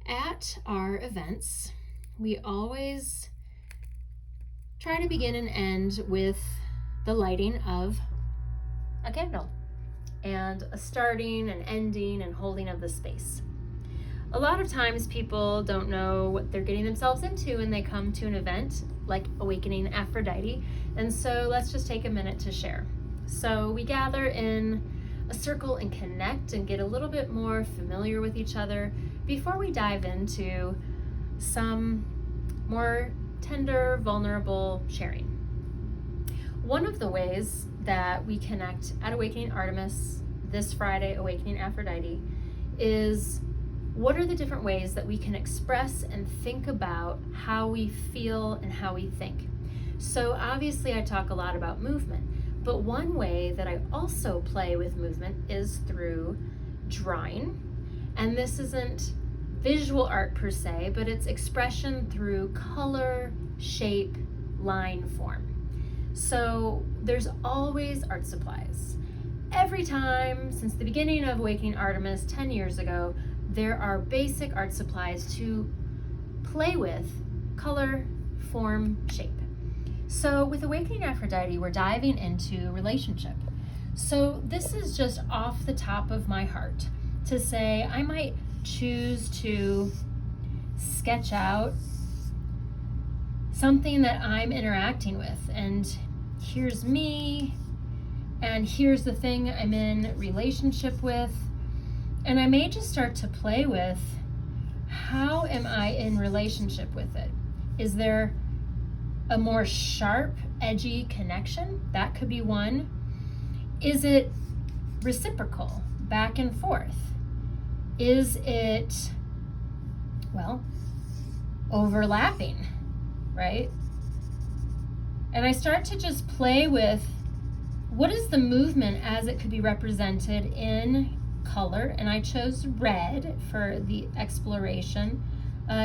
At our events, we always try to begin and end with the lighting of a candle and a starting and ending and holding of the space. A lot of times people don't know what they're getting themselves into when they come to an event like Awakening Aphrodite, and so let's just take a minute to share. So we gather in a circle and connect and get a little bit more familiar with each other before we dive into some more tender, vulnerable sharing. One of the ways that we connect at Awakening Artemis this Friday, Awakening Aphrodite, is what are the different ways that we can express and think about how we feel and how we think. So obviously I talk a lot about movement, but one way that I also play with movement is through drawing. And this isn't visual art per se, but it's expression through color, shape, line, form. So there's always art supplies. Every time since the beginning of Awakening Artemis 10 years ago, there are basic art supplies to play with color, form, shape. So with Awakening Aphrodite, we're diving into relationship. So this is just off the top of my heart to say I might choose to sketch out something that I'm interacting with, and here's me, and here's the thing I'm in relationship with. And I may just start to play with, how am I in relationship with it? Is there a more sharp, edgy connection? That could be one. Is it reciprocal, back and forth? Is it, well, overlapping, right? And I start to just play with, what is the movement as it could be represented in color? And I chose red for the exploration,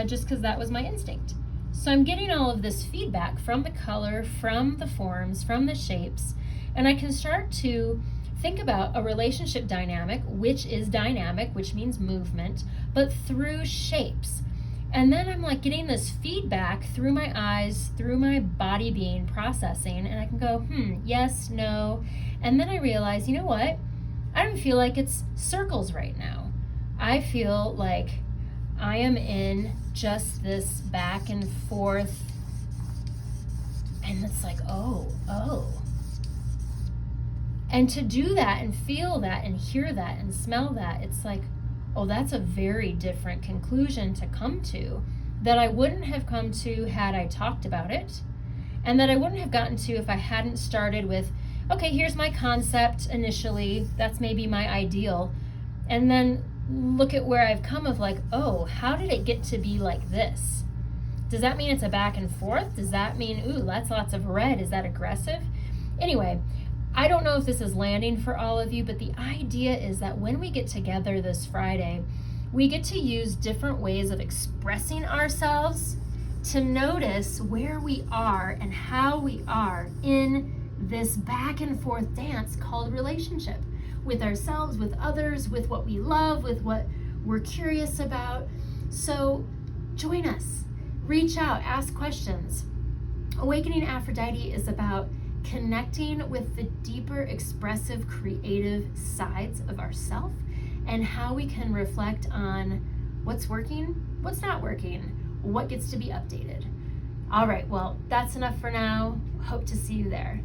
just because that was my instinct. So I'm getting all of this feedback from the color, from the forms, from the shapes, and I can start to think about a relationship dynamic, which is dynamic, which means movement, but through shapes. And then I'm like getting this feedback through my eyes, through my body being processing, and I can go, yes, no. And then I realize, you know what? I don't feel like it's circles right now. I feel like I am in just this back and forth, and it's like, oh. And to do that and feel that and hear that and smell that, it's like, oh, that's a very different conclusion to come to that I wouldn't have come to had I talked about it, and that I wouldn't have gotten to if I hadn't started with, okay, here's my concept initially, that's maybe my ideal, and then look at where I've come of like, oh, how did it get to be like this? Does that mean it's a back and forth? Does that mean, ooh, that's lots of red? Is that aggressive? Anyway, I don't know if this is landing for all of you, but the idea is that when we get together this Friday, we get to use different ways of expressing ourselves to notice where we are and how we are in this back and forth dance called relationship, with ourselves, with others, with what we love, with what we're curious about. So join us, reach out, ask questions. Awakening Aphrodite is about connecting with the deeper, expressive, creative sides of ourself and how we can reflect on what's working, what's not working, what gets to be updated. All right, well, that's enough for now. Hope to see you there.